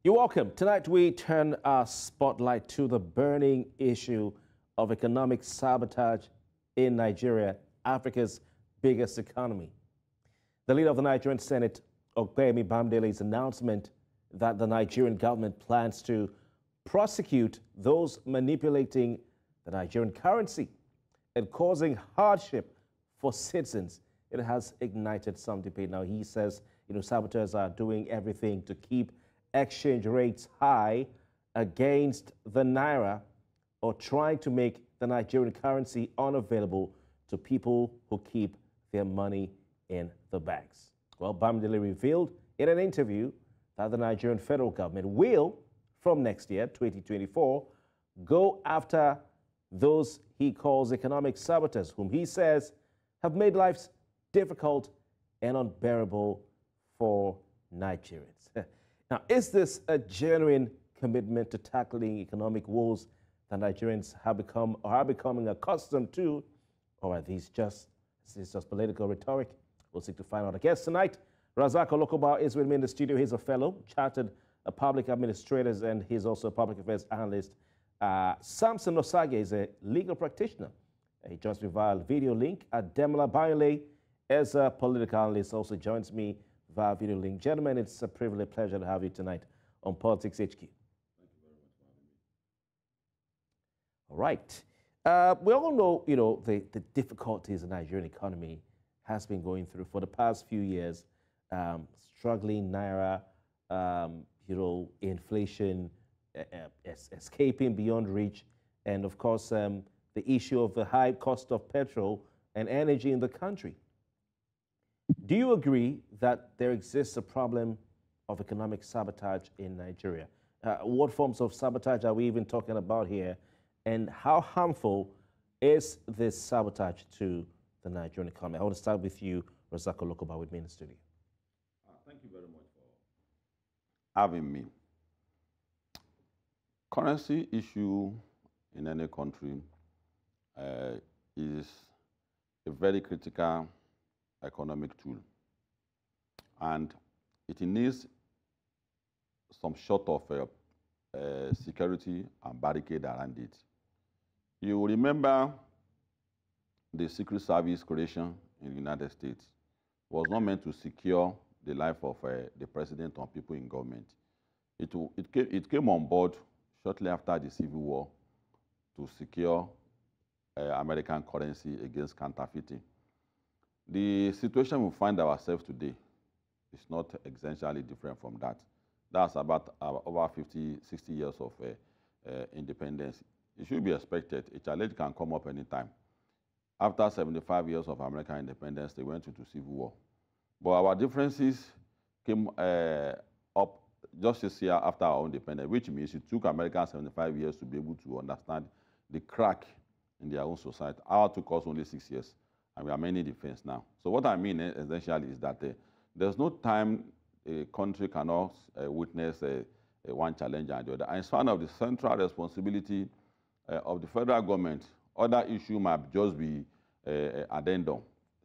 You're welcome. Tonight we turn our spotlight to the burning issue of economic sabotage in Nigeria, Africa's biggest economy. The leader of the Nigerian Senate, Opeyemi Bamidele's announcement that the Nigerian government plans to prosecute those manipulating the Nigerian currency and causing hardship for citizens, it has ignited some debate. Now, he says, saboteurs are doing everything to keep exchange rates high against the Naira or trying to make the Nigerian currency unavailable to people who keep their money in the banks. Well, Bamidele revealed in an interview that the Nigerian federal government will, from next year, 2024, go after those he calls economic saboteurs, whom he says have made lives difficult and unbearable for Nigerians. Now, is this a genuine commitment to tackling economic woes that Nigerians have become or are becoming accustomed to, or is this just political rhetoric? We'll seek to find out. Our guest tonight, Razak Olokoba, is with me in the studio. He's a fellow, chartered public administrator, and he's also a public affairs analyst. Samson Osage is a legal practitioner. He joins me via video link. Demola Bayole is a political analyst, also joins me via video link. Gentlemen, it's a privilege, pleasure to have you tonight on Politics HQ. Thank you very much for having me. All right. We all know, the difficulties the Nigerian economy has been going through for the past few years. Struggling Naira, inflation, escaping beyond reach, and of course, the issue of the high cost of petrol and energy in the country. Do you agree that there exists a problem of economic sabotage in Nigeria? What forms of sabotage are we even talking about here? And how harmful is this sabotage to the Nigerian economy? I want to start with you, Razak Olokoba, with me in the studio. Thank you very much for having me. Currency issue in any country is a very critical economic tool, and it needs some sort of security and barricade around it. You remember the Secret Service creation in the United States was not meant to secure the life of the president or people in government. It came on board shortly after the Civil War to secure American currency against counterfeiting. The situation we find ourselves today is not essentially different from that. That's about over 50, 60 years of independence. It should be expected. A challenge can come up anytime. After 75 years of American independence, they went into civil war. But our differences came up just this year after our independence, which means it took Americans 75 years to be able to understand the crack in their own society. Ours took us only 6 years, and we are mainly defense now. So what I mean essentially is that there's no time a country cannot witness one challenge and the other. And it's one of the central responsibility of the federal government. Other issue might just be addendum,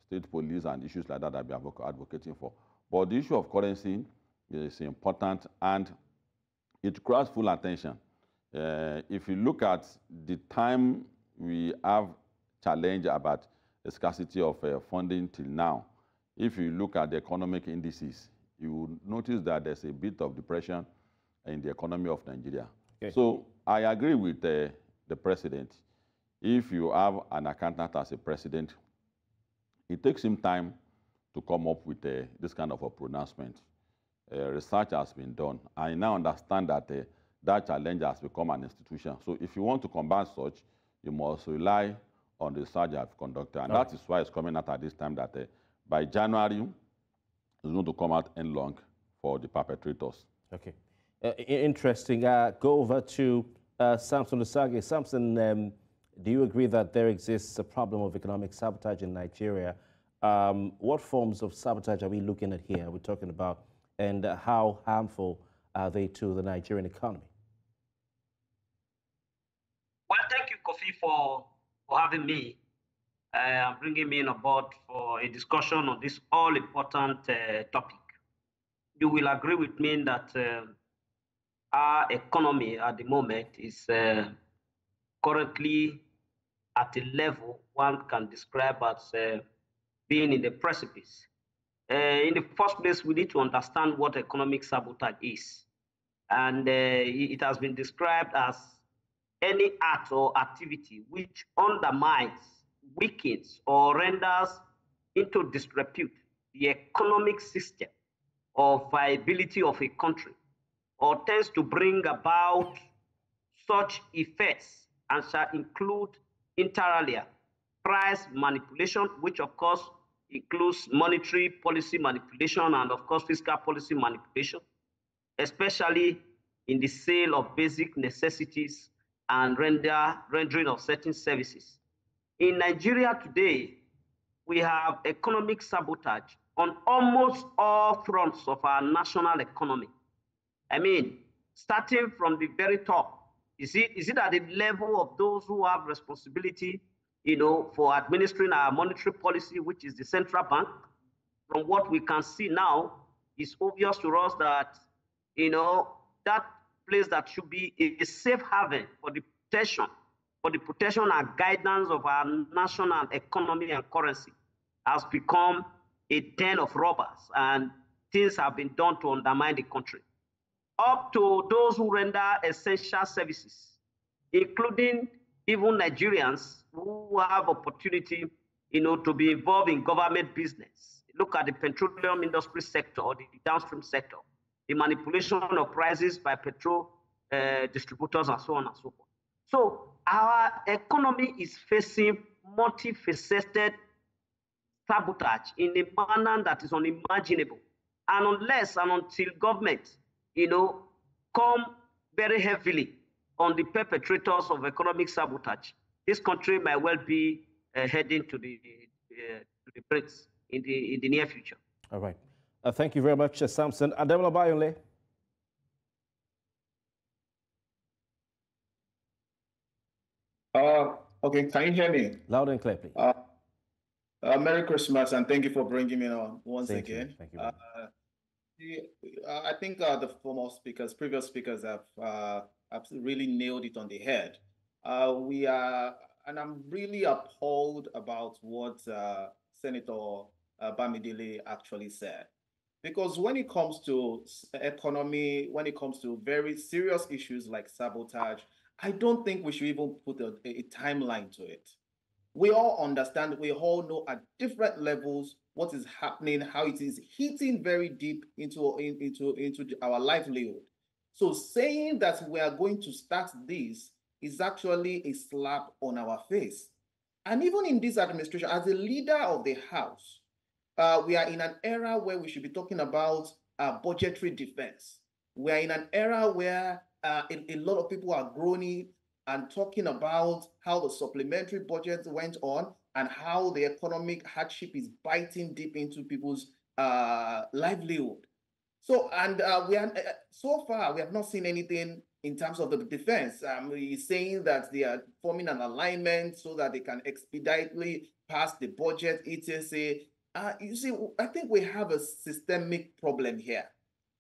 state police and issues like that we are advocating for. But the issue of currency is important, and it requires full attention. If you look at the time we have challenge about the scarcity of funding till now, if you look at the economic indices, you will notice that there's a bit of depression in the economy of Nigeria. Okay. So I agree with the president. If you have an accountant as a president, it takes him time to come up with this kind of a pronouncement. Research has been done. I now understand that that challenge has become an institution. So if you want to combat such, you must rely on the research you have conducted. And that is why it's coming out at this time that by January, it's going to come out and long for the perpetrators. Okay. Interesting. Go over to Samson Osage. Samson, do you agree that there exists a problem of economic sabotage in Nigeria? What forms of sabotage are we looking at here? We're talking about, and how harmful are they to the Nigerian economy? Well, thank you, Kofi, for having me. Bringing me on board for a discussion on this all-important topic. You will agree with me that our economy at the moment is currently at a level one can describe as being in the precipice. In the first place, we need to understand what economic sabotage is. And it has been described as any act or activity which undermines, weakens, or renders into disrepute the economic system or viability of a country, or tends to bring about such effects, and shall include inter alia price manipulation, which of course includes monetary policy manipulation and of course fiscal policy manipulation, especially in the sale of basic necessities and rendering of certain services. In Nigeria today, we have economic sabotage on almost all fronts of our national economy. I mean, starting from the very top, is it at the level of those who have responsibility, for administering our monetary policy, which is the central bank? From what we can see now, it's obvious to us that, that place that should be a safe haven for the protection and guidance of our national economy and currency has become a den of robbers, and things have been done to undermine the country. Up to those who render essential services, including even Nigerians who have opportunity, to be involved in government business. Look at the petroleum industry sector or the downstream sector, the manipulation of prices by petrol distributors and so on and so forth. So our economy is facing multifaceted sabotage in a manner that is unimaginable. And unless and until government, come very heavily on the perpetrators of economic sabotage, this country might well be heading to the bricks in the near future. All right. Thank you very much, Samson. Ademola Bayonle. Okay, can you hear me? Loud and clear, please. Merry Christmas, and thank you for bringing me on once again. Thank you. I think the former speakers, previous speakers have really nailed it on the head. And I'm really appalled about what Senator Bamidele actually said. Because when it comes to economy, when it comes to very serious issues like sabotage, I don't think we should even put a timeline to it. We all understand, we all know at different levels what is happening, how it is hitting very deep into our livelihood. So saying that we are going to start this is actually a slap on our face. And even in this administration, as a leader of the House, we are in an era where we should be talking about budgetary defense. We are in an era where a lot of people are groaning and talking about how the supplementary budget went on and how the economic hardship is biting deep into people's livelihood. So, and so far, we have not seen anything in terms of the defense. He's saying that they are forming an alignment so that they can expeditiously pass the budget, etc. You see, I think we have a systemic problem here,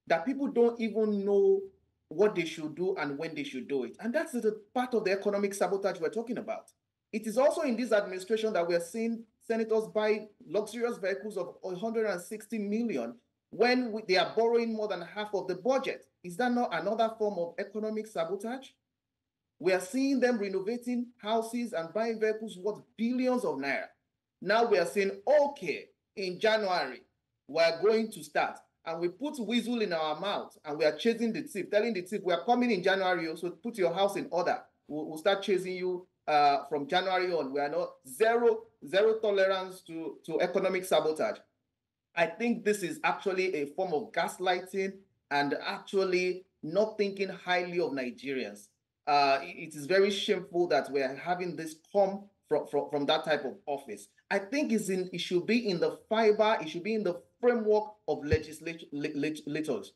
that people don't even know what they should do and when they should do it. And that's the part of the economic sabotage we're talking about. It is also in this administration that we're seeing senators buy luxurious vehicles of 160 million when they are borrowing more than half of the budget. Is that not another form of economic sabotage? We are seeing them renovating houses and buying vehicles worth billions of naira. Now we are saying, okay, in January, we're going to start. And we put whistle in our mouth and we are chasing the thief, telling the thief, we are coming in January, so put your house in order. We'll start chasing you from January on. We are not zero tolerance to economic sabotage. I think this is actually a form of gaslighting and actually not thinking highly of Nigerians. It is very shameful that we are having this come from that type of office. I think it should be in the fiber, it should be in the framework of legislators,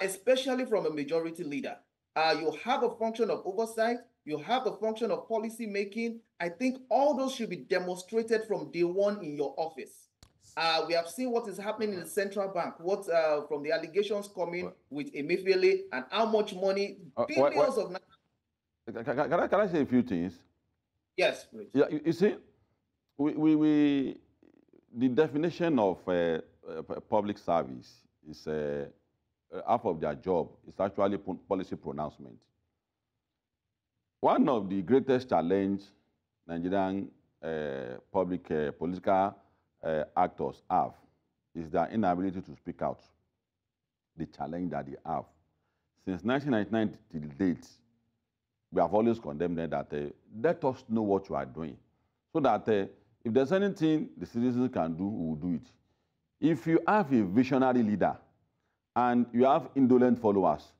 especially from a majority leader. You have a function of oversight, you have the function of policy making. I think all those should be demonstrated from day one in your office. We have seen what is happening in the central bank, what from the allegations coming with Emefiele and how much money, billions of... Can I say a few things? Yes, please. Yeah, you see, the definition of public service is half of their job is actually policy pronouncement. One of the greatest challenge Nigerian political actors have is their inability to speak out. The challenge that they have. Since 1999 till date, we have always condemned them that let us know what you are doing, so that if there's anything the citizens can do, we will do it. If you have a visionary leader and you have indolent followers,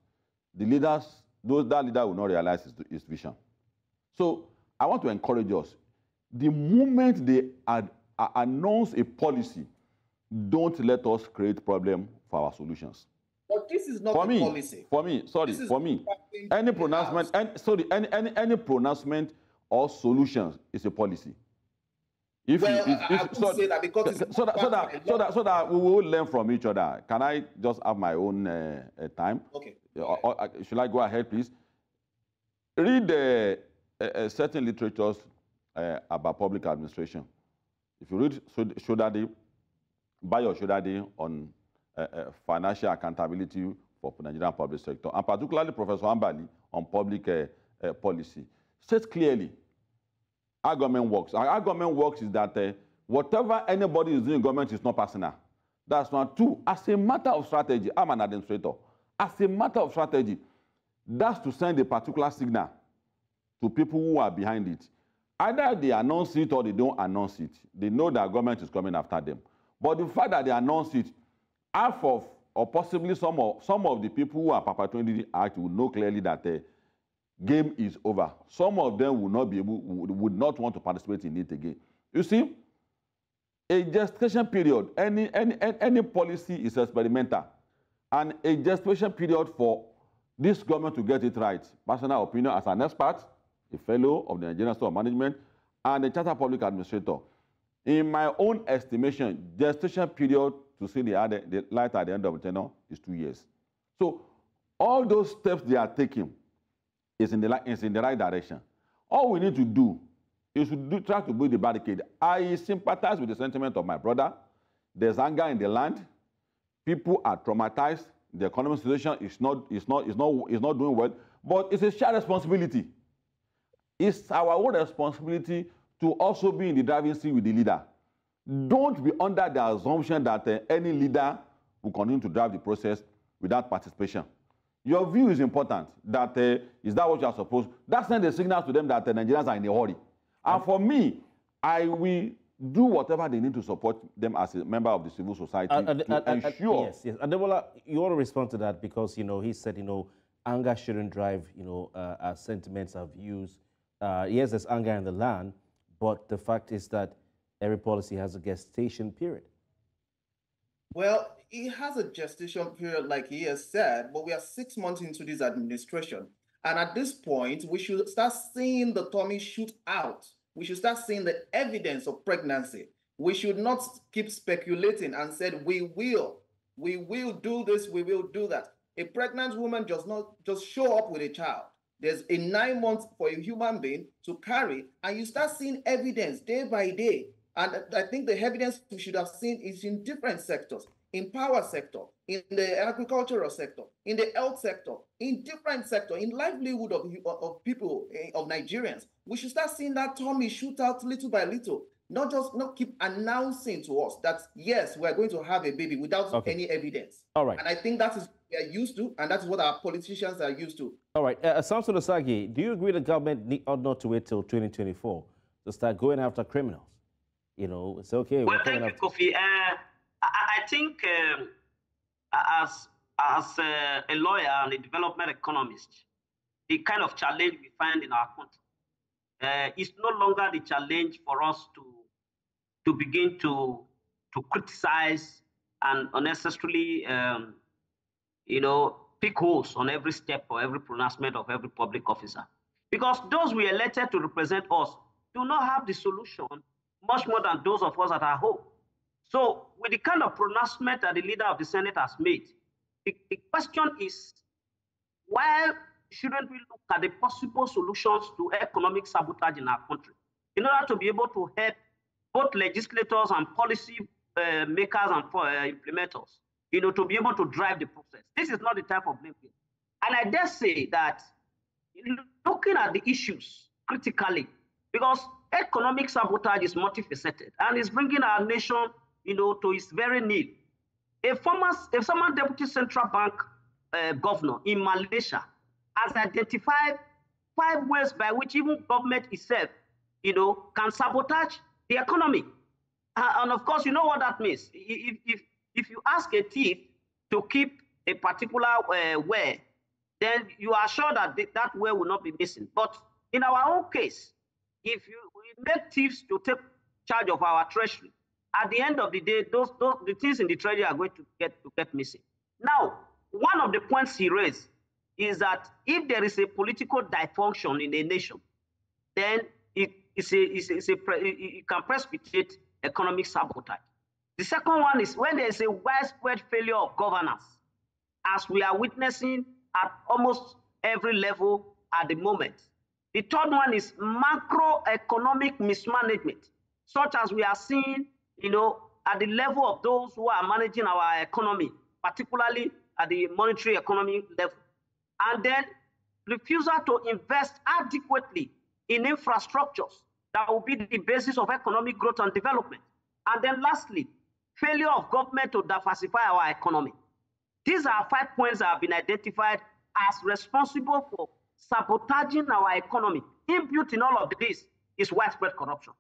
the leaders, that leader will not realize his vision. So I want to encourage us. The moment they announce a policy, don't let us create problem for our solutions. But this is not a policy. For me, any pronouncement, any pronouncement or solutions is a policy. If I would say that because so that we will learn from each other. Can I just have my own time? Okay. Should I go ahead, please? Read certain literatures about public administration. If you read Shodade, Bayo Shodade on financial accountability for Nigerian public sector, and particularly Professor Ambali on public policy, states clearly how government works. How government works is that whatever anybody is doing in government is not personal. That's one. Two, as a matter of strategy, I'm an administrator. As a matter of strategy, that's to send a particular signal to people who are behind it. Either they announce it or they don't announce it. They know that government is coming after them. But the fact that they announce it, half of, or possibly some of the people who are perpetrating the act will know clearly that the game is over. Some of them will not be able, would not want to participate in it again. You see, a gestation period, any policy is experimental. And a gestation period for this government to get it right, personal opinion as an expert, a fellow of the Nigerian School of Management, and a chartered public administrator. In my own estimation, gestation period to see the light at the end of the tenure is 2 years. So all those steps they are taking is in the right direction. All we need to do is to try to build the barricade. I sympathize with the sentiment of my brother. There's anger in the land. People are traumatized. The economic situation is not doing well. But it's a shared responsibility. It's our own responsibility to also be in the driving seat with the leader. Don't be under the assumption that any leader will continue to drive the process without participation. Your view is important. That is that what you are supposed? That sends a signal to them that Nigerians are in a hurry. And for me, I will do whatever they need to support them as a member of the civil society to ensure. Yes, yes. And Debola, you want to respond to that because he said anger shouldn't drive our sentiments, our views. Yes, there's anger in the land, but the fact is that every policy has a gestation period. Well, it has a gestation period, like he has said, but we are 6 months into this administration. And at this point, we should start seeing the tummy shoot out. We should start seeing the evidence of pregnancy. We should not keep speculating and said, we will do this, we will do that. A pregnant woman does not just show up with a child. There's a 9 months for a human being to carry, and you start seeing evidence day by day. And I think the evidence we should have seen is in different sectors, in power sector, in the agricultural sector, in the health sector, in different sectors, in livelihood of people, of Nigerians. We should start seeing that tummy shoot out little by little, not keep announcing to us that, yes, we're going to have a baby without any evidence. All right. And I think that is what we are used to, and that's what our politicians are used to. All right. Samson Osagi, do you agree the government ought not to wait till 2024 to start going after criminals? It's okay. Well, thank you, Kofi. I think as a lawyer and a development economist, the kind of challenge we find in our country is no longer the challenge for us to begin to criticize and unnecessarily, pick holes on every step or every pronouncement of every public officer. Because those we elected to represent us do not have the solution much more than those of us that are home. So with the kind of pronouncement that the leader of the Senate has made, the question is, why shouldn't we look at the possible solutions to economic sabotage in our country in order to be able to help both legislators and policy makers and implementers, to be able to drive the process? This is not the type of blame game. And I dare say that looking at the issues critically, because economic sabotage is multifaceted and is bringing our nation, to its very need. A former deputy central bank governor in Malaysia has identified 5 ways by which even government itself, can sabotage the economy. And of course, you know what that means. If you ask a thief to keep a particular way, then you are sure that that way will not be missing. But in our own case, if we make thieves to take charge of our treasury, at the end of the day, the things in the treasury are going to get missing. Now, one of the points he raised is that if there is a political dysfunction in a nation, then it can precipitate economic sabotage. The second one is when there is a widespread failure of governance, as we are witnessing at almost every level at the moment. The third one is macroeconomic mismanagement, such as we are seeing, at the level of those who are managing our economy, particularly at the monetary economy level. And then refusal to invest adequately in infrastructures that will be the basis of economic growth and development. And then lastly, failure of government to diversify our economy. These are 5 points that have been identified as responsible for sabotaging our economy. Inbuilt in all of this is widespread corruption.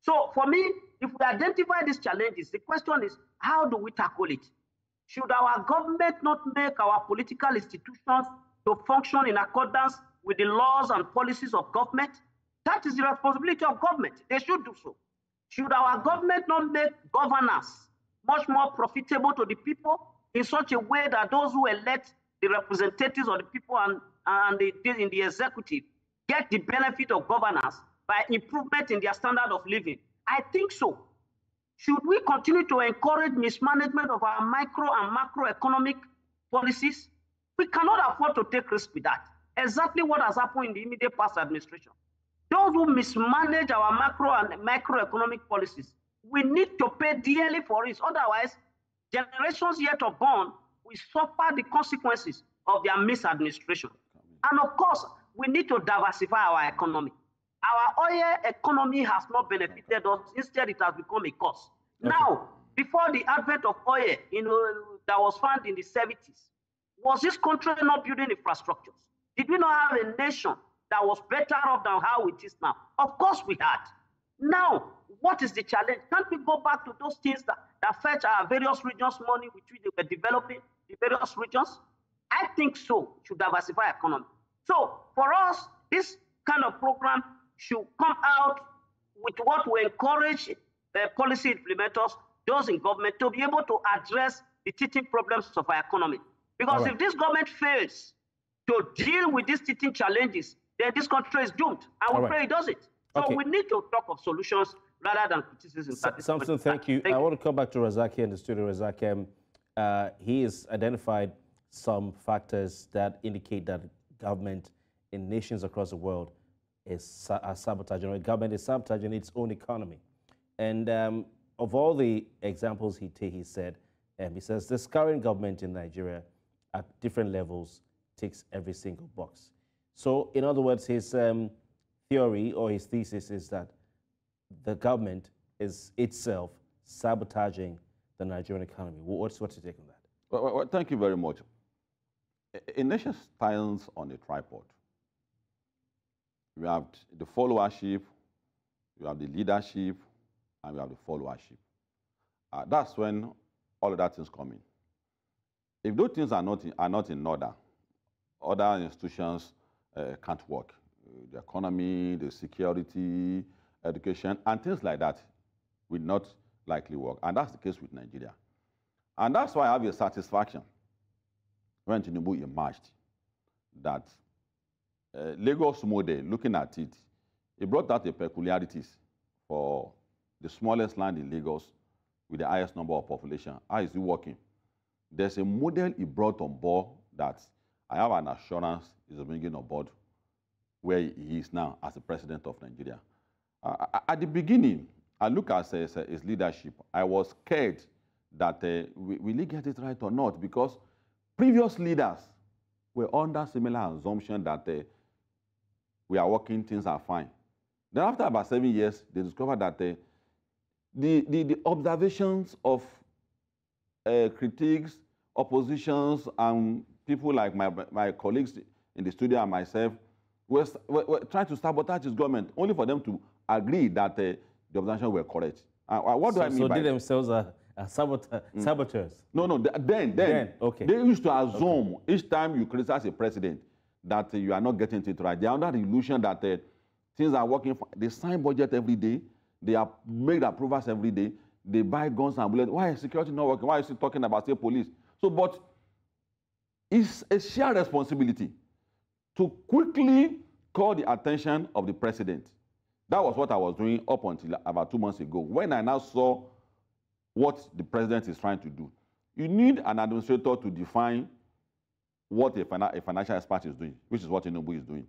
So for me, if we identify these challenges, the question is, how do we tackle it? Should our government not make our political institutions to function in accordance with the laws and policies of government? That is the responsibility of government. They should do so. Should our government not make governance much more profitable to the people in such a way that those who elect the representatives of the people and in the executive get the benefit of governance by improvement in their standard of living? I think so. Should we continue to encourage mismanagement of our micro and macroeconomic policies? We cannot afford to take risks with that. Exactly what has happened in the immediate past administration. Those who mismanage our macro and microeconomic policies, we need to pay dearly for it. Otherwise, generations yet unborn will suffer the consequences of their misadministration. And of course, we need to diversify our economy. Our oil economy has not benefited us. Instead, it has become a cost. Okay. Now, before the advent of oil, that was found in the 70s, was this country not building infrastructures? Did we not have a nation that was better off than how it is now? Of course we had. Now, what is the challenge? Can't we go back to those things that fetch our various regions money, which we were developing the various regions? I think so, should diversify economy. So for us, this kind of program should come out with what we encourage policy implementers, those in government, to be able to address the teething problems of our economy. Because if this government fails to deal with these teething challenges, then this country is doomed. And we pray it does it. So we need to talk of solutions rather than criticism. Samson, thank you. I want to come back to Razak here in the studio. Razak, he has identified some factors that indicate that government in nations across the world is sabotaging, or government is sabotaging its own economy. And of all the examples he said, he says this current government in Nigeria at different levels ticks every single box. So in other words, his theory or his thesis is that the government is itself sabotaging the Nigerian economy. What's your take on that? Well, thank you very much. A nation stands on a tripod. We have the followership, we have the leadership, and we have the followership. That's when all of that things come in. If those things are not in order, other institutions can't work. The economy, the security, education, and things like that will not likely work. And that's the case with Nigeria. And that's why I have a satisfaction when Tinubu emerged that Lagos model, looking at it, it brought out the peculiarities for the smallest land in Lagos with the highest number of population. How is it working? There's a model he brought on board that I have an assurance is bringing on board where he is now as the president of Nigeria. At the beginning, I look at his leadership. I was scared that will he get it right or not? Because previous leaders were under similar assumption that we are working, things are fine. Then after about 7 years, they discovered that the observations of critics, oppositions, and people like my colleagues in the studio and myself were trying to sabotage his government, only for them to agree that the observations were correct. What do I mean by they themselves are saboteurs? No, then okay. They used to assume each time you criticize a president that you are not getting it right. They are under the illusion that things are working. They sign budget every day. They are made approvals every day. They buy guns and bullets. Why is security not working? Why is he talking about, say, police? So, but it's a shared responsibility to quickly call the attention of the president. That was what I was doing up until about 2 months ago, when I now saw what the president is trying to do. You need an administrator to define what a financial expert is doing, which is what Tinubu is doing.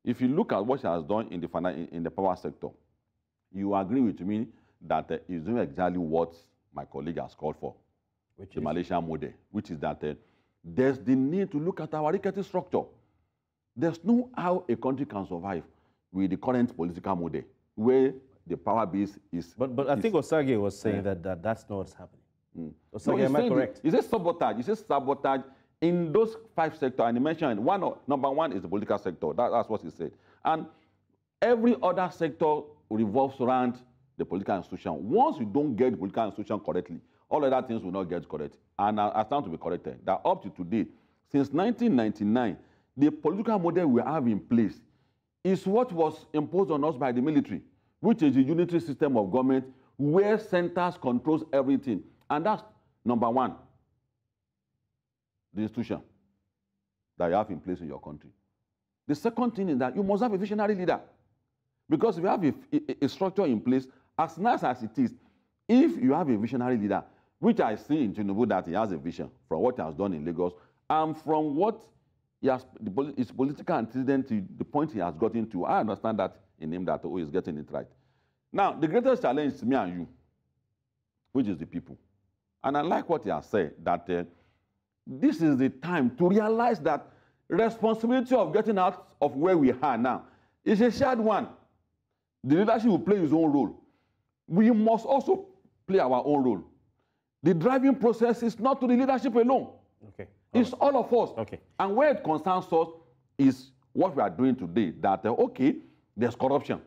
If you look at what he has done in the power sector, you agree with me that he's doing exactly what my colleague has called for, which the Malaysian model, which is that there's the need to look at our rickety structure. There's no how a country can survive with the current political model, where the power base is... But I think Osage was saying that that's not what's happening. Osage, no, am I correct? He says sabotage. He says sabotage in those 5 sectors, and he mentioned number one is the political sector. That's what he said. And every other sector revolves around the political institution. Once you don't get the political institution correctly, all other things will not get correct. And I stand to be corrected. That up to today, since 1999, the political model we have in place is what was imposed on us by the military, which is the unitary system of government where centers controls everything. And that's number one, the institution that you have in place in your country. The second thing is that you must have a visionary leader. Because if you have a structure in place, as nice as it is, if you have a visionary leader, which I see in Tinubu that he has a vision from what he has done in Lagos, and from what he has, his political antecedent to the point he has gotten to, I understand that in him that, he's getting it right. Now, the greatest challenge is me and you, which is the people. And I like what he has said, that this is the time to realize that responsibility of getting out of where we are now is a shared one. The leadership will play his own role. We must also play our own role. The driving process is not to the leadership alone. Okay. It's all of us. Okay. And where it concerns us is what we are doing today, that, okay, there's corruption.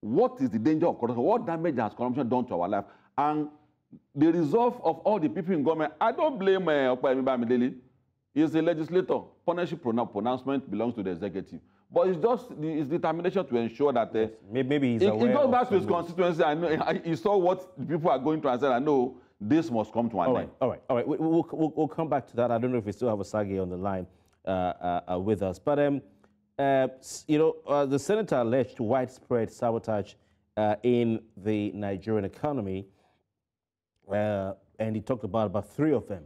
What is the danger of corruption? What damage has corruption done to our life? And the resolve of all the people in government, I don't blame Opeyemi Bamidele. He's a legislator. Punishment pronouncement belongs to the executive. But it's just his determination to ensure that maybe he's aware. He goes back to his constituency. I know he saw what the people are going to and said, I know this must come to an end. All right. We'll come back to that. I don't know if we still have Osage on the line with us. But the senator alleged widespread sabotage in the Nigerian economy, and he talked about 3 of them.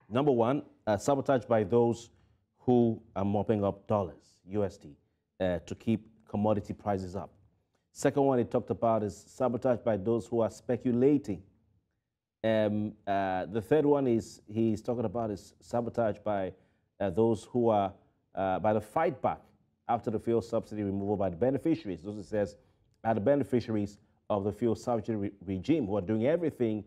Number one, sabotage by those who are mopping up dollars, USD, to keep commodity prices up. Second one he talked about is sabotage by those who are speculating. The third one he's talking about is sabotage by those who are, by the fight back after the fuel subsidy removal by the beneficiaries. Those, it says, are the beneficiaries of the fuel subsidy regime who are doing everything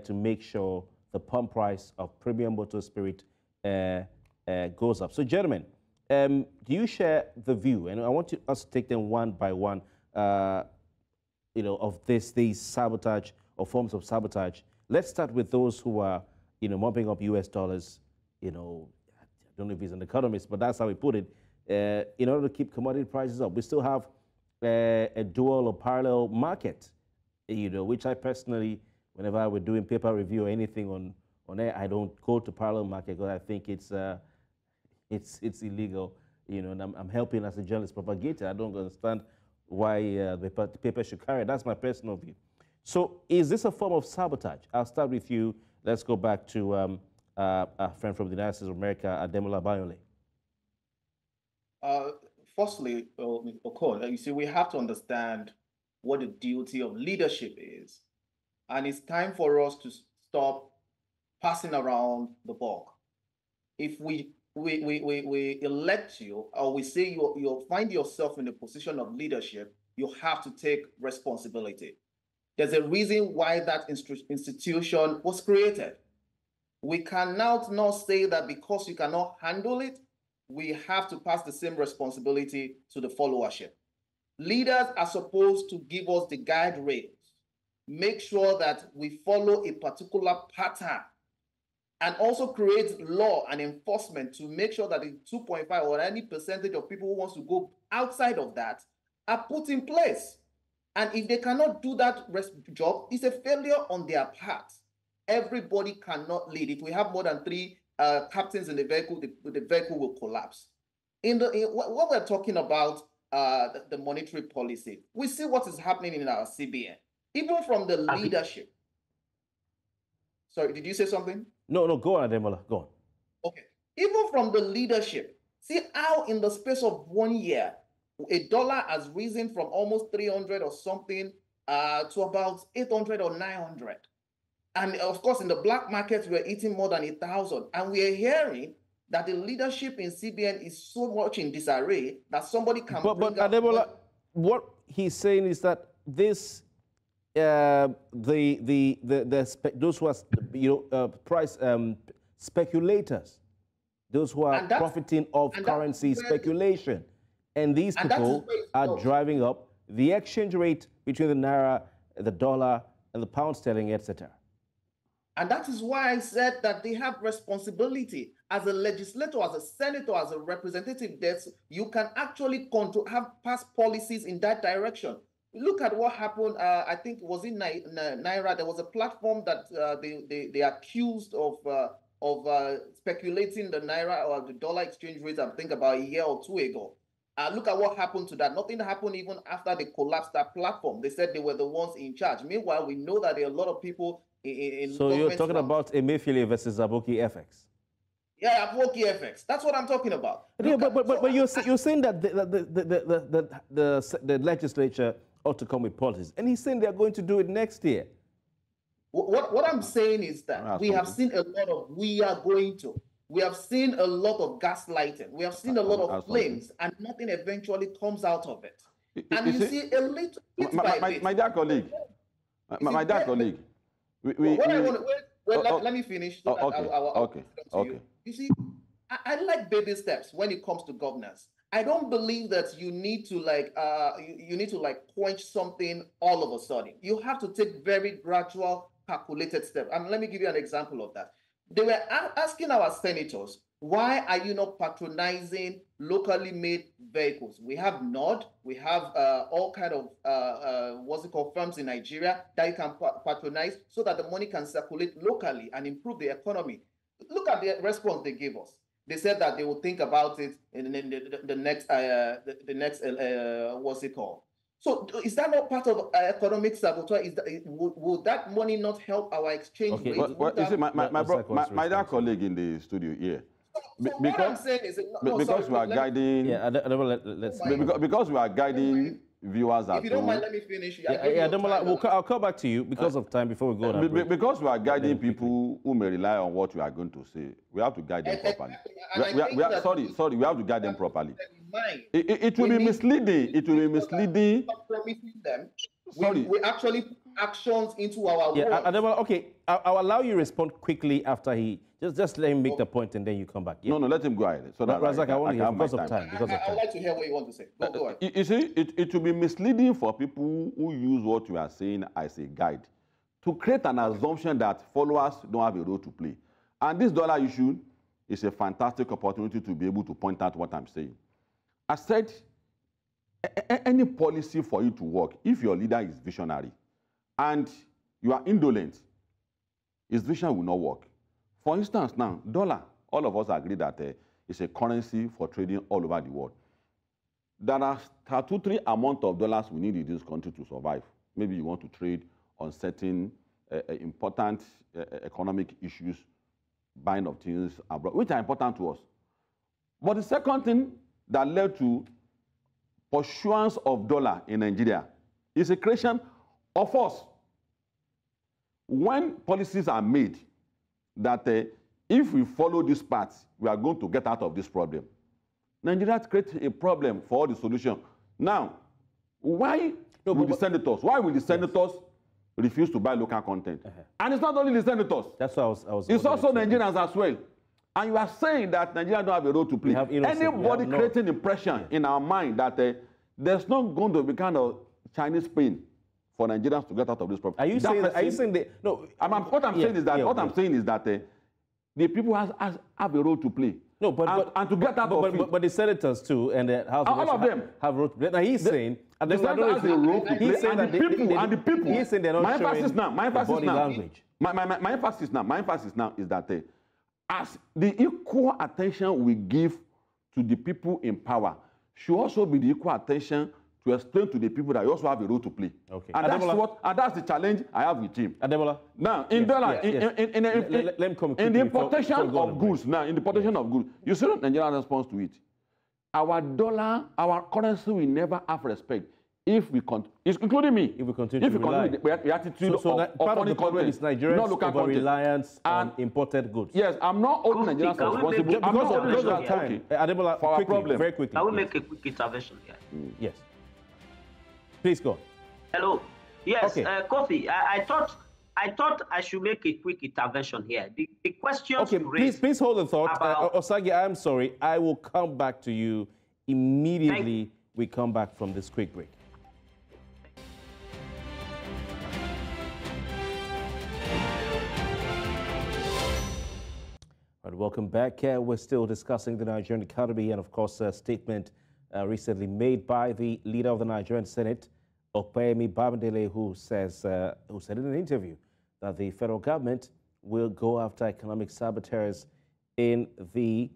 to make sure the pump price of premium motor spirit goes up. So, gentlemen, do you share the view? And I want us to take them one by one, of these sabotage or forms of sabotage. Let's start with those who are, mopping up US dollars. I don't know if he's an economist, but that's how he put it. In order to keep commodity prices up, we still have a dual or parallel market, which I personally, whenever we're doing paper review or anything on air, I don't go to parallel market because I think it's illegal. And I'm helping as a journalist propagator. I don't understand why the paper should carry it. That's my personal view. So is this a form of sabotage? I'll start with you. Let's go back to a friend from the United States of America, Ademola Bayole. Firstly, Okon, you see, we have to understand what the duty of leadership is. And it's time for us to stop passing around the buck. If we elect you, or we say you find yourself in a position of leadership, you have to take responsibility. There's a reason why that institution was created. We cannot now say that because you cannot handle it, we have to pass the same responsibility to the followership. Leaders are supposed to give us the guide rails, make sure that we follow a particular pattern, and also create law and enforcement to make sure that the 2.5 or any percentage of people who wants to go outside of that are put in place. And if they cannot do that job, it's a failure on their part. Everybody cannot lead. If we have more than 3 captains in the vehicle, the vehicle will collapse. When we're talking about the monetary policy, we see what is happening in our CBN, even from the leadership. Sorry, did you say something? No, go on, Ademola, go on. Okay, even from the leadership, see how in the space of 1 year, $1 has risen from almost 300 or something to about 800 or 900. And of course, in the black market, we're eating more than 1,000. And we're hearing that the leadership in CBN is so much in disarray that somebody can. But Ademola, what he's saying is that this, those who are price speculators, those who are profiting off currency speculation, and these people are driving up the exchange rate between the Naira, the dollar, and the pound sterling, etc. And that is why I said that they have responsibility as a legislator, as a senator, as a representative. That you can actually pass policies in that direction. Look at what happened. I think it was in Naira. There was a platform that they accused of speculating the Naira or the dollar exchange rate. I think about a year or 2 ago. Look at what happened to that. Nothing happened even after they collapsed that platform. They said they were the ones in charge. Meanwhile, we know that there are a lot of people in So you're talking about Emefiele versus Aboki FX? Yeah, Aboki FX. That's what I'm talking about. Yeah, but you're saying that the legislature ought to come with policies. And he's saying they're going to do it next year. What I'm saying is that we have seen a lot of we are going to. We have seen a lot of gaslighting. We have seen a lot of flames, and nothing eventually comes out of it. And you see a little bit my dear colleague, my dear colleague. Let me finish. So okay. You see, I like baby steps when it comes to governance. I don't believe that you need to quench something all of a sudden. You have to take very gradual, calculated steps. And let me give you an example of that. They were asking our senators, why are you not patronizing locally made vehicles? We have NOD, we have all kind of firms in Nigeria that you can patronize so that the money can circulate locally and improve the economy. Look at the response they gave us. They said that they will think about it in the next So is that not part of economic sabotage? Would that money not help our exchange rate? Well, you see, my dear colleague in the studio here. What I'm saying is, because we are guiding. Yeah, because we are guiding viewers at home. If you don't mind, let me finish. I'll come back to you because of time before we go on. Because we are guiding people who may rely on what we are going to say, we have to guide them properly. Sorry, we have to guide them properly. It will be misleading. It will be misleading. Promising them. We actually put actions into our work. Okay, I'll allow you to respond quickly after he. Just let him make the point and then you come back. Yeah. No, let him go ahead. So Razak, I want to hear because of time. I'd like to hear what you want to say. Go ahead. You see, it will be misleading for people who use what you are saying as a guide to create an assumption that followers don't have a role to play. And this dollar issue is a fantastic opportunity to be able to point out what I'm saying. I said, any policy for you to work, if your leader is visionary and you are indolent, his vision will not work. For instance, now, dollar, all of us agree that it's a currency for trading all over the world. There are statutory amount of dollars we need in this country to survive. Maybe you want to trade on certain important economic issues, buying of things abroad, which are important to us. But the second thing that led to pursuance of dollar in Nigeria is a creation of us. When policies are made that if we follow this path, we are going to get out of this problem, Nigeria creates a problem for all the solution. Now, why will the senators refuse to buy local content? And it's not only the senators. That's what I was it's also Nigerians as well. And you are saying that Nigeria don't have a role to play. Anybody creating impression in our mind that there's not going to be kind of Chinese pain for Nigerians to get out of this problem. Are you saying that? No. What I'm saying is that the people have a role to play. No, but to get out of it. But the senators too and the House all of them have role to play. Now he's saying the senators have a role to play. And the people. He's saying they're not my emphasis now. My emphasis now is that as the equal attention we give to the people in power should also be the equal attention to explain to the people that you also have a role to play. Okay. And that's the challenge I have with him. Ademola. Now, in the importation of goods, you see the Nigerian response to it. Our dollar, our currency will never have respect if we including me. If we continue to rely. The attitude of part of the problem is Nigerians over-reliance on imported goods. Yes, I'm not holding Nigerians responsible. Because of time. Ademola, for our problem. Very quickly. I will make a quick intervention here. Yes. Please go. Hello. Yes, okay. Kofi, I thought I should make a quick intervention here. The question. Okay, please hold the thought. Osagi, I'm sorry. I will come back to you immediately we come back from this quick break. All right, welcome back. We're still discussing the Nigerian economy and, of course, a statement recently made by the leader of the Nigerian Senate, Opeyemi Bamidele, who said in an interview that the federal government will go after economic saboteurs in the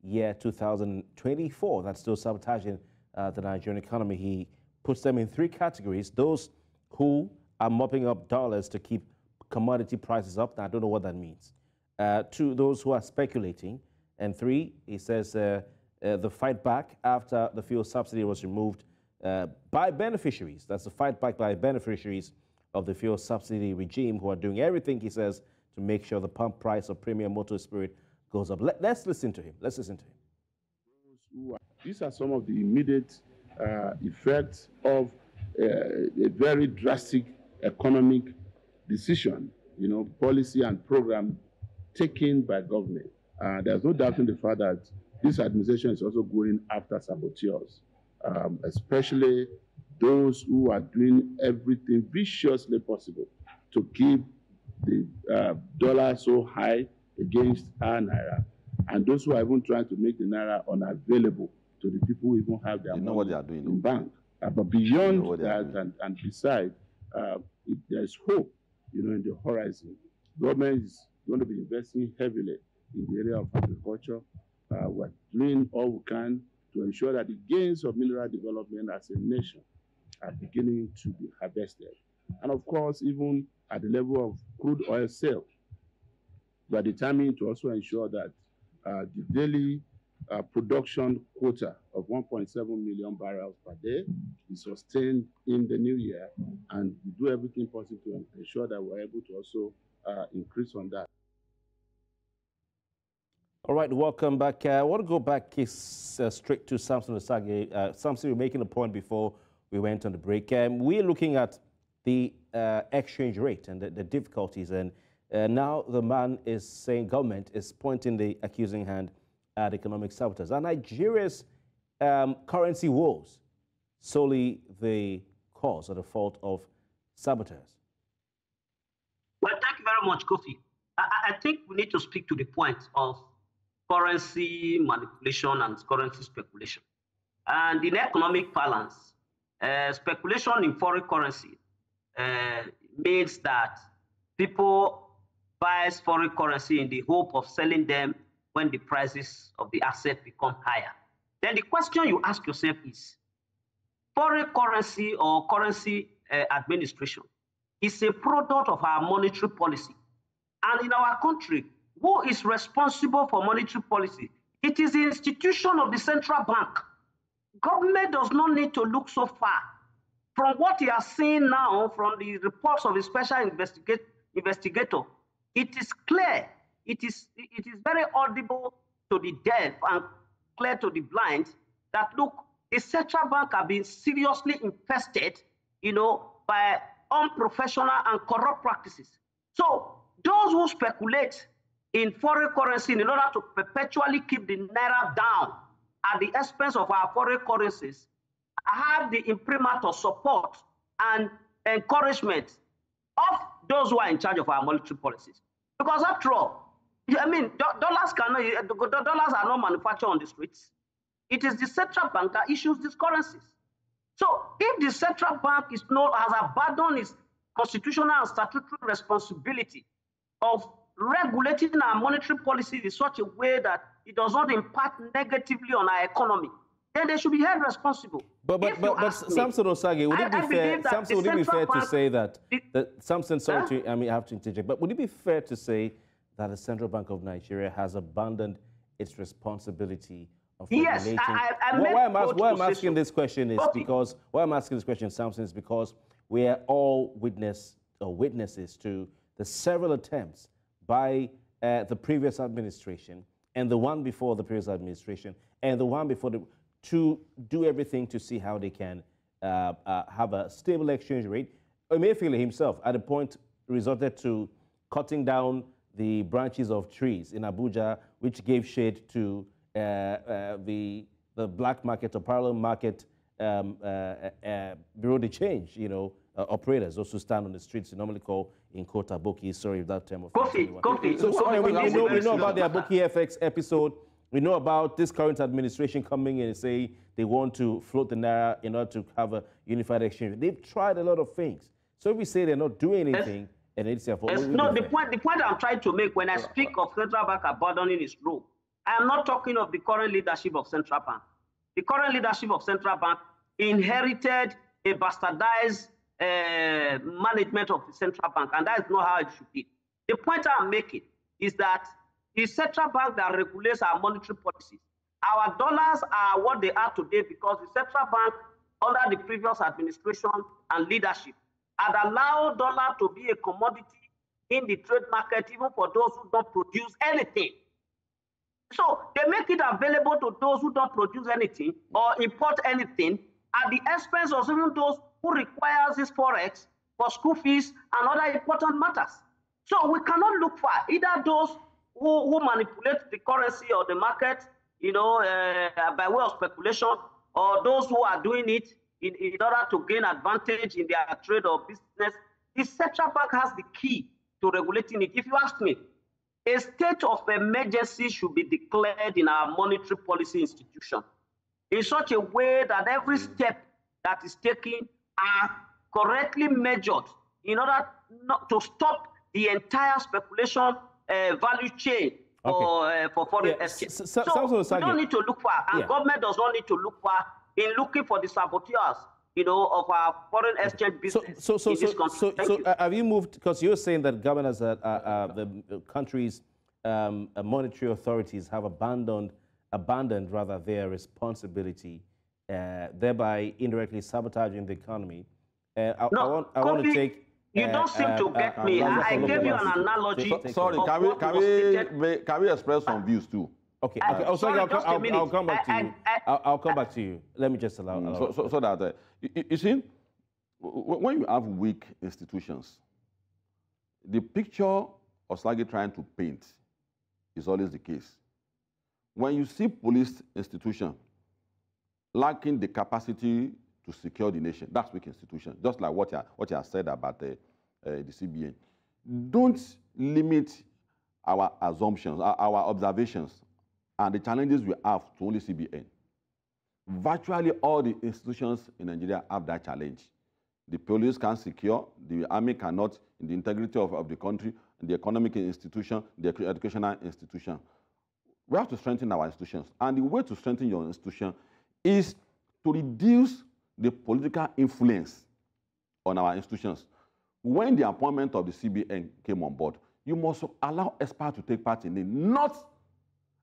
year 2024. That's still sabotaging the Nigerian economy. He puts them in three categories: those who are mopping up dollars to keep commodity prices up. Now, I don't know what that means. Two, those who are speculating. And three, he says, the fight back after the fuel subsidy was removed by beneficiaries. That's the fight back by beneficiaries of the fuel subsidy regime who are doing everything, he says, to make sure the pump price of premium motor spirit goes up. Let's listen to him. Let's listen to him. These are some of the immediate effects of a very drastic economic decision, policy and program taken by government. There's no doubt in the fact that this administration is also going after saboteurs, especially those who are doing everything viciously possible to keep the dollar so high against our Naira, and those who are even trying to make the Naira unavailable to the people who even have their money what they are doing in bank. But beyond that, and beside, there's hope, in the horizon. Government is going to be investing heavily in the area of agriculture. We're doing all we can to ensure that the gains of mineral development as a nation are beginning to be harvested. And of course, even at the level of crude oil sale, we are determined to also ensure that the daily production quota of 1.7 million barrels per day is sustained in the new year, and we do everything possible to ensure that we're able to also increase on that. All right, welcome back. I want to go back straight to Samson Osagi. Samson, you were making a point before we went on the break. We're looking at the exchange rate and the difficulties, and now the man is saying government is pointing the accusing hand at economic saboteurs. Are Nigeria's currency woes solely the cause or the fault of saboteurs? Well, thank you very much, Kofi. I think we need to speak to the point of currency manipulation and currency speculation. And in economic balance, speculation in foreign currency means that people buy foreign currency in the hope of selling them when the prices of the asset become higher. Then the question you ask yourself is, foreign currency or currency administration is a product of our monetary policy. And in our country, who is responsible for monetary policy? It is the institution of the central bank. Government does not need to look so far. From what you are seeing now from the reports of the special investigator, it is clear, it is very audible to the deaf and clear to the blind that, look, the central bank have been seriously infested, by unprofessional and corrupt practices. So those who speculate in foreign currency in order to perpetually keep the Naira down at the expense of our foreign currencies have the imprimatur support and encouragement of those who are in charge of our monetary policies. Because after all, dollars are not manufactured on the streets. It is the central bank that issues these currencies. So if the central bank has abandoned its constitutional and statutory responsibility of regulating our monetary policy in such a way that it does not impact negatively on our economy, then they should be held responsible. But Samson Osagie, would it be fair to say that Samson, sorry, I have to interject, but would it be fair to say that the Central Bank of Nigeria has abandoned its responsibility of regulating? Yes, why I'm asking this question is because Samson, is because we are all witnesses to the several attempts by the previous administration and the one before the previous administration and the one before to do everything to see how they can have a stable exchange rate. Emefiele himself, at a point, resorted to cutting down the branches of trees in Abuja, which gave shade to the black market or parallel market bureau de change, operators, those who stand on the streets, you normally call in quote aboki, sorry if that term of coffee. So we know about the Aboki FX episode. We know about this current administration coming in and say they want to float the Naira in order to have a unified exchange. They've tried a lot of things. So if we say they're not doing anything, and it's the point I'm trying to make when I speak of central bank abandoning its role, I am not talking of the current leadership of central bank. The current leadership of central bank inherited a bastardized management of the central bank, and that is not how it should be. The point I'm making is that the central bank that regulates our monetary policies. Our dollars are what they are today because the central bank, under the previous administration and leadership, had allowed dollar to be a commodity in the trade market, even for those who don't produce anything. So they make it available to those who don't produce anything or import anything at the expense of even those who require this forex for school fees and other important matters. So we cannot look far. Either those who manipulate the currency or the market, by way of speculation, or those who are doing it in order to gain advantage in their trade or business. The central bank has the key to regulating it. If you ask me, a state of emergency should be declared in our monetary policy institution in such a way that every step that is taken are correctly measured in order not to stop the entire speculation value chain for foreign exchange. So we don't need to look far, and government does not need to look far in looking for the saboteurs, of our foreign exchange business in this country. So have you moved, because you're saying that governors, the country's monetary authorities have abandoned their responsibility, thereby indirectly sabotaging the economy. I want to take... You don't seem to get me. I gave you an analogy. Sorry, can we express some views too? Okay. I'll come back to you. I'll come back to you. Let me just allow. So that you see, when you have weak institutions, the picture Osagie trying to paint is always the case. When you see police institution lacking the capacity to secure the nation, that's weak institution. Just like what you have said about the CBN. Don't limit our assumptions, our observations, and the challenges we have to only CBN. Virtually all the institutions in Nigeria have that challenge. The police can secure, the army cannot, in the integrity of the country, the economic institution, the educational institution. We have to strengthen our institutions. And the way to strengthen your institution is to reduce the political influence on our institutions. when the appointment of the CBN came on board, you must allow experts to take part in it, not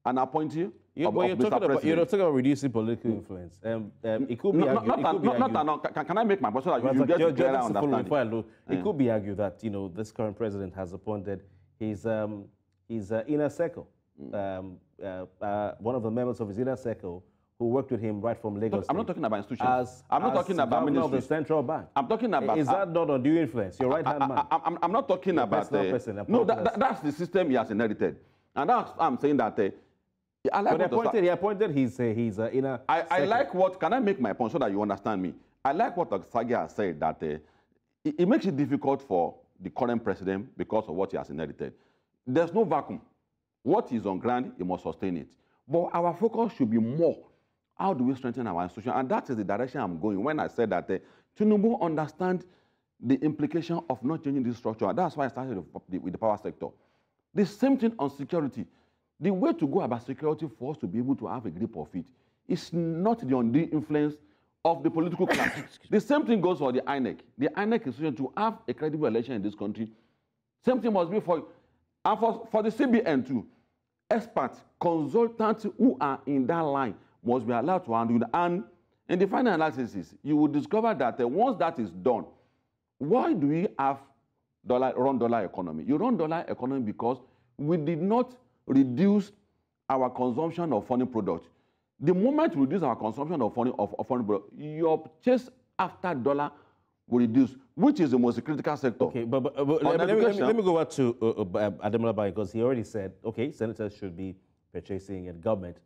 an appointee you're talking about reducing political influence. It could be argued. Can I make my point so that you get a clearer understanding? It could be argued that this current president has appointed his inner circle, one of the members of his inner circle who worked with him right from Lagos. I'm not talking about institutions. I'm not talking about ministries. Of the central bank. I'm talking about. Is that not undue influence? Your right hand man. I'm not talking about. No, that's the system he has inherited, and that's I'm saying that. I like he appointed his inner. I like what. Can I make my point so that you understand me? I like what Sagi has said that it makes it difficult for the current president because of what he has inherited. There's no vacuum. What is on ground, he must sustain it. But our focus should be more. How do we strengthen our institution? And that is the direction I'm going. When I said that Tinubu understand the implication of not changing this structure. And that's why I started with the power sector. The same thing on security. The way to go about security for us to be able to have a grip of it is not the undue influence of the political class. The same thing goes for the INEC. The INEC institution to have a credible election in this country. Same thing must be for the CBN too. Experts, consultants who are in that line must be allowed to handle it. And in the final analysis, you will discover that once that is done, why do we have run dollar economy? You run dollar economy because we did not reduce our consumption of foreign products. The moment we reduce our consumption of foreign products, your chase after dollar will reduce, which is the most critical sector. Okay, but let me go back to Ademola Bayo, because he already said, okay, senators should be purchasing at government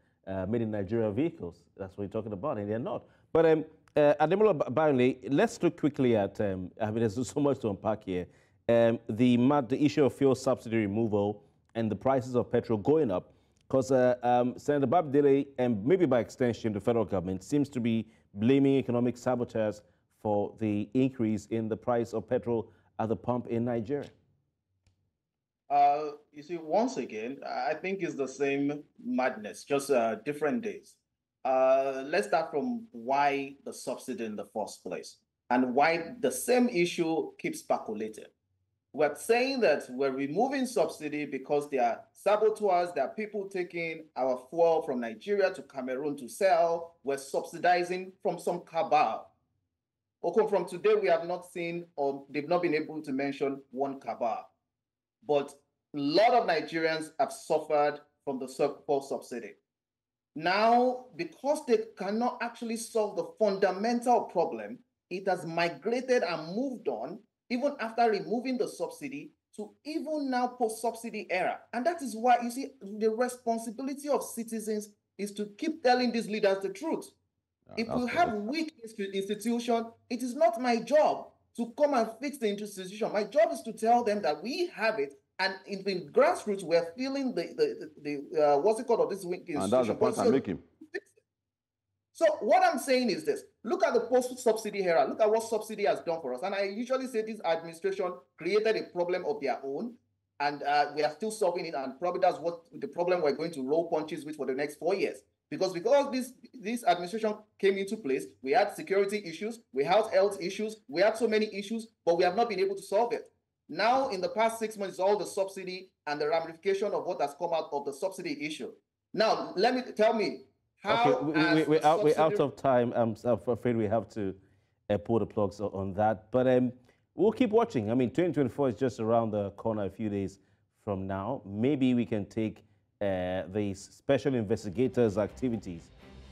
made in Nigeria vehicles. That's what you're talking about, and they're not. But Ademola Bayo, let's look quickly at, I mean, there's so much to unpack here. The issue of fuel subsidy removal and the prices of petrol going up, because Senator Bamidele, and maybe by extension the federal government, seems to be blaming economic saboteurs for the increase in the price of petrol at the pump in Nigeria. You see, once again, I think it's the same madness, just different days. Let's start from why the subsidy in the first place and why the same issue keeps percolating. We're saying that we're removing subsidy because there are saboteurs, there are people taking our fuel from Nigeria to Cameroon to sell. We're subsidizing from some cabal. Okay, from today, we have not seen, or they've not been able to mention one cabal. But a lot of Nigerians have suffered from the fuel subsidy. Now, because they cannot actually solve the fundamental problem, it has migrated and moved on, even after removing the subsidy, to even now post-subsidy era. And that is why, you see, the responsibility of citizens is to keep telling these leaders the truth. If we have weak institution, it is not my job to come and fix the institution. My job is to tell them that we have it, and in the grassroots, we're feeling the what's it called of this weak institution. And that's the point I'm making. So what I'm saying is this: look at the post-subsidy era. Look at what subsidy has done for us. And I usually say this administration created a problem of their own, and we are still solving it. And probably that's what the problem we're going to roll punches with for the next 4 years. Because this administration came into place, we had security issues, we had health issues, we had so many issues, but we have not been able to solve it. Now, in the past 6 months, it's all the subsidy and the ramification of what has come out of the subsidy issue. Now, tell me, how... Okay, we're out of time. I'm afraid we have to pull the plugs on that. But we'll keep watching. I mean, 2024 is just around the corner a few days from now. Maybe we can take the special investigators' activities,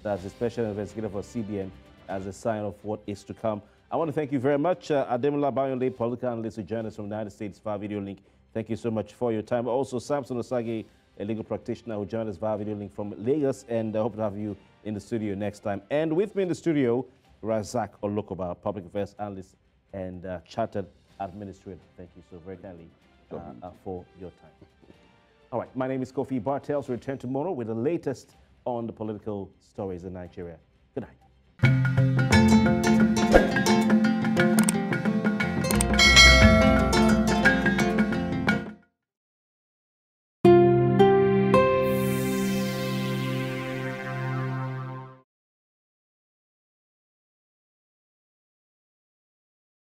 that's the special investigator for CBN, as a sign of what is to come. I want to thank you very much, Ademola Bayo, political analyst who joined us from the United States via video link. Thank you so much for your time. Also, Samson Osage, a legal practitioner who joined us via video link from Lagos, and I hope to have you in the studio next time. And with me in the studio, Razak Olokoba, public affairs analyst and chartered administrator. Thank you so very kindly for your time. All right, my name is Kofi Bartels. We'll return tomorrow with the latest on the political stories in Nigeria. Good night.